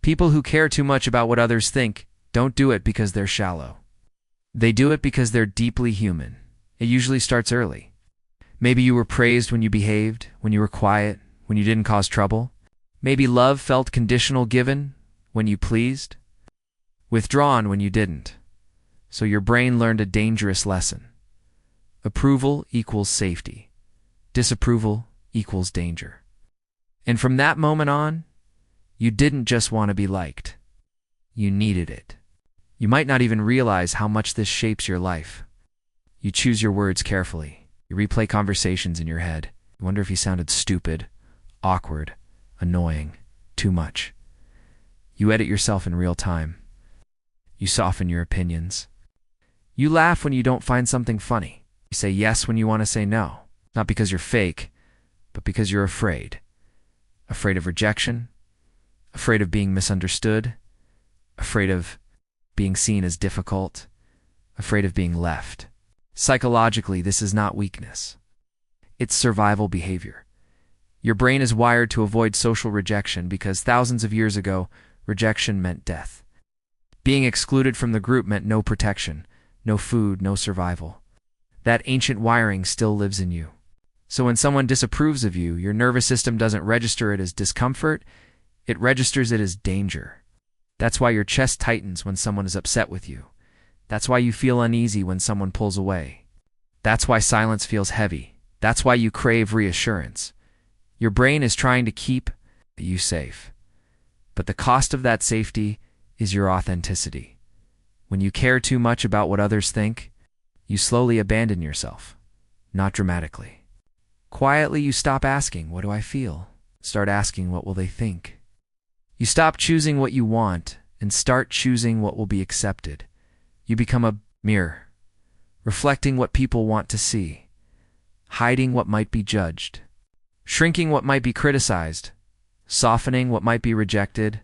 People who care too much about what others think don't do it because they're shallow. They do it because they're deeply human. It usually starts early. Maybe you were praised when you behaved, when you were quiet, when you didn't cause trouble. Maybe love felt conditional, given when you pleased, withdrawn when you didn't. So your brain learned a dangerous lesson. Approval equals safety. Disapproval equals danger. And from that moment on, you didn't just want to be liked. You needed it. You might not even realize how much this shapes your life. You choose your words carefully. You replay conversations in your head. You wonder if you sounded stupid, awkward, annoying, too much. You edit yourself in real time. You soften your opinions. You laugh when you don't find something funny. You say yes when you want to say no. Not because you're fake, but because you're afraid. Afraid of rejection, afraid of being misunderstood, afraid of being seen as difficult, afraid of being left. Psychologically, this is not weakness. It's survival behavior. Your brain is wired to avoid social rejection because thousands of years ago, rejection meant death. Being excluded from the group meant no protection, no food, no survival. That ancient wiring still lives in you. So when someone disapproves of you, your nervous system doesn't register it as discomfort, it registers it as danger. That's why your chest tightens when someone is upset with you. That's why you feel uneasy when someone pulls away. That's why silence feels heavy. That's why you crave reassurance. Your brain is trying to keep you safe. But the cost of that safety is your authenticity. When you care too much about what others think, you slowly abandon yourself, not dramatically. Quietly, you stop asking, "What do I feel?" Start asking, "What will they think?" You stop choosing what you want and start choosing what will be accepted. You become a mirror, reflecting what people want to see, hiding what might be judged, shrinking what might be criticized, softening what might be rejected.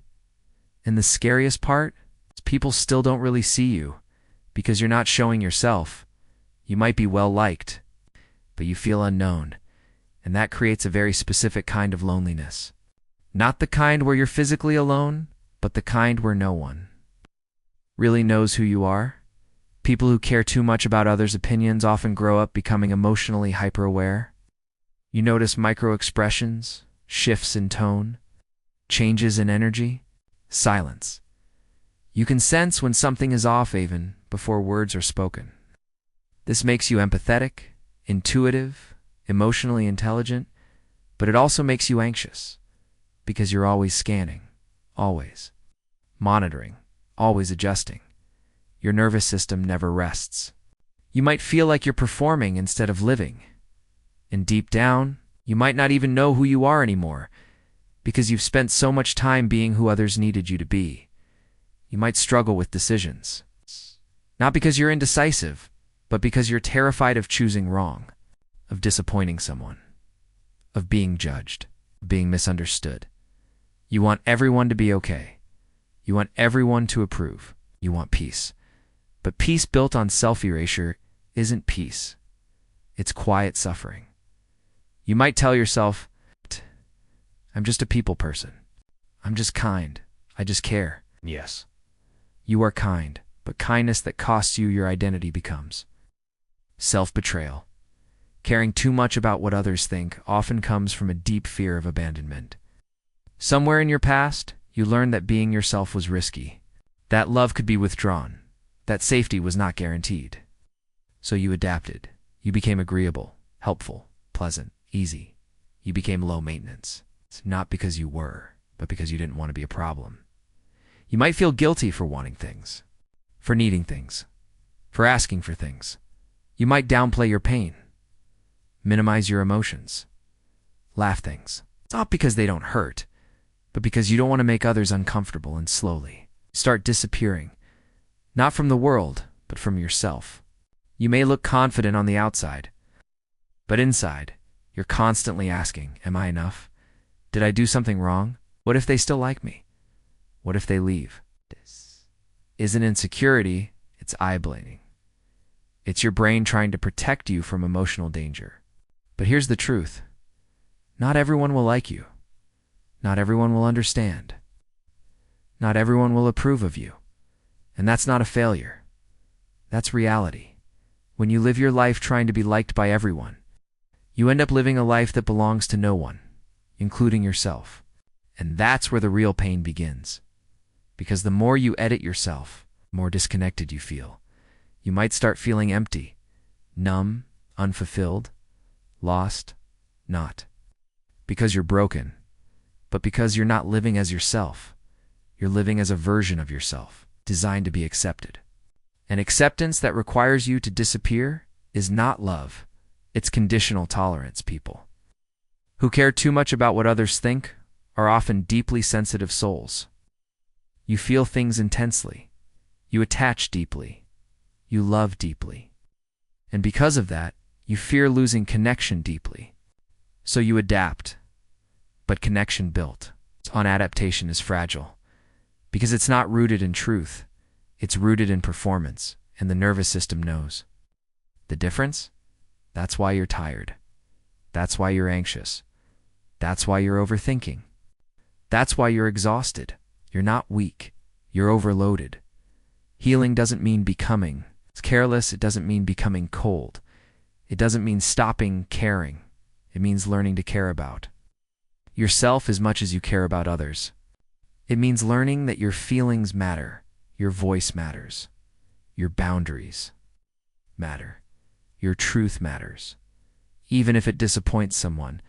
And the scariest part is people still don't really see you because you're not showing yourself. You might be well-liked, but you feel unknown, and that creates a very specific kind of loneliness. Not the kind where you're physically alone, but the kind where no one really knows who you are. People who care too much about others' opinions often grow up becoming emotionally hyper-aware. You notice micro-expressions, shifts in tone, changes in energy, silence. You can sense when something is off even before words are spoken. This makes you empathetic, intuitive, emotionally intelligent, but it also makes you anxious because you're always scanning, always monitoring, always adjusting. Your nervous system never rests. You might feel like you're performing instead of living. And deep down, you might not even know who you are anymore because you've spent so much time being who others needed you to be. You might struggle with decisions. Not because you're indecisive, but because you're terrified of choosing wrong, of disappointing someone, of being judged, of being misunderstood. You want everyone to be okay. You want everyone to approve. You want peace. But peace built on self-erasure isn't peace. It's quiet suffering. You might tell yourself, "I'm just a people person. I'm just kind. I just care." Yes, you are kind, but kindness that costs you your identity becomes self-betrayal. Caring too much about what others think often comes from a deep fear of abandonment. Somewhere in your past, you learned that being yourself was risky, that love could be withdrawn, that safety was not guaranteed. So you adapted. You became agreeable, helpful, pleasant, easy. You became low maintenance. It's not because you were, but because you didn't want to be a problem. You might feel guilty for wanting things, for needing things, for asking for things. You might downplay your pain, minimize your emotions, laugh things. It's not because they don't hurt, but because you don't want to make others uncomfortable, and slowly start disappearing, not from the world, but from yourself. You may look confident on the outside, but inside, you're constantly asking, "Am I enough? Did I do something wrong? What if they still like me? What if they leave?" This isn't insecurity, it's eye-blaming. It's your brain trying to protect you from emotional danger. But here's the truth. Not everyone will like you. Not everyone will understand. Not everyone will approve of you. And that's not a failure. That's reality. When you live your life trying to be liked by everyone, you end up living a life that belongs to no one, including yourself. And that's where the real pain begins. Because the more you edit yourself, the more disconnected you feel. You might start feeling empty, numb, unfulfilled, lost, not because you're broken, but because you're not living as yourself. You're living as a version of yourself, designed to be accepted. An acceptance that requires you to disappear is not love. It's conditional tolerance, people. Who care too much about what others think are often deeply sensitive souls. You feel things intensely. You attach deeply. You love deeply. And because of that, you fear losing connection deeply. So you adapt. But connection built on adaptation is fragile. Because it's not rooted in truth. It's rooted in performance, and the nervous system knows. The difference? That's why you're tired. That's why you're anxious. That's why you're overthinking. That's why you're exhausted. You're not weak. You're overloaded. Healing doesn't mean becoming. It's careless. It doesn't mean becoming cold. It doesn't mean stopping caring. It means learning to care about yourself as much as you care about others. It means learning that your feelings matter. Your voice matters. Your boundaries matter. Your truth matters. Even if it disappoints someone,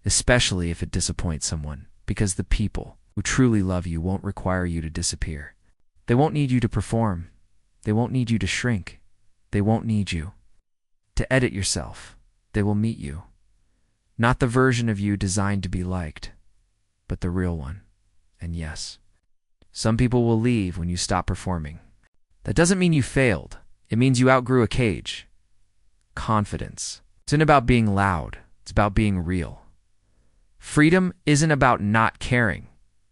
especially if it disappoints someone, because the people who truly love you won't require you to disappear. They won't need you to perform. They won't need you to shrink. They won't need you to edit yourself. They will meet you. Not the version of you designed to be liked, but the real one. And yes, some people will leave when you stop performing. That doesn't mean you failed. It means you outgrew a cage. Confidence isn't about being loud. It's about being real. Freedom isn't about not caring.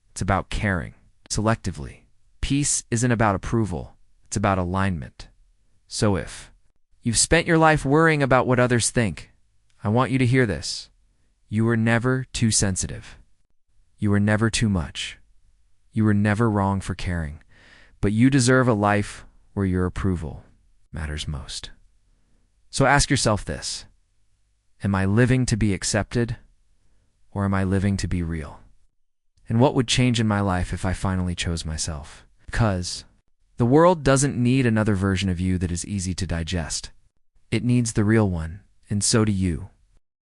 It's about caring selectively. Peace isn't about approval. It's about alignment. So if you've spent your life worrying about what others think, I want you to hear this. You were never too sensitive. You were never too much. You were never wrong for caring, but you deserve a life where your approval matters most. So ask yourself this: am I living to be accepted, or am I living to be real? And what would change in my life if I finally chose myself? Because the world doesn't need another version of you that is easy to digest. It needs the real one, and so do you.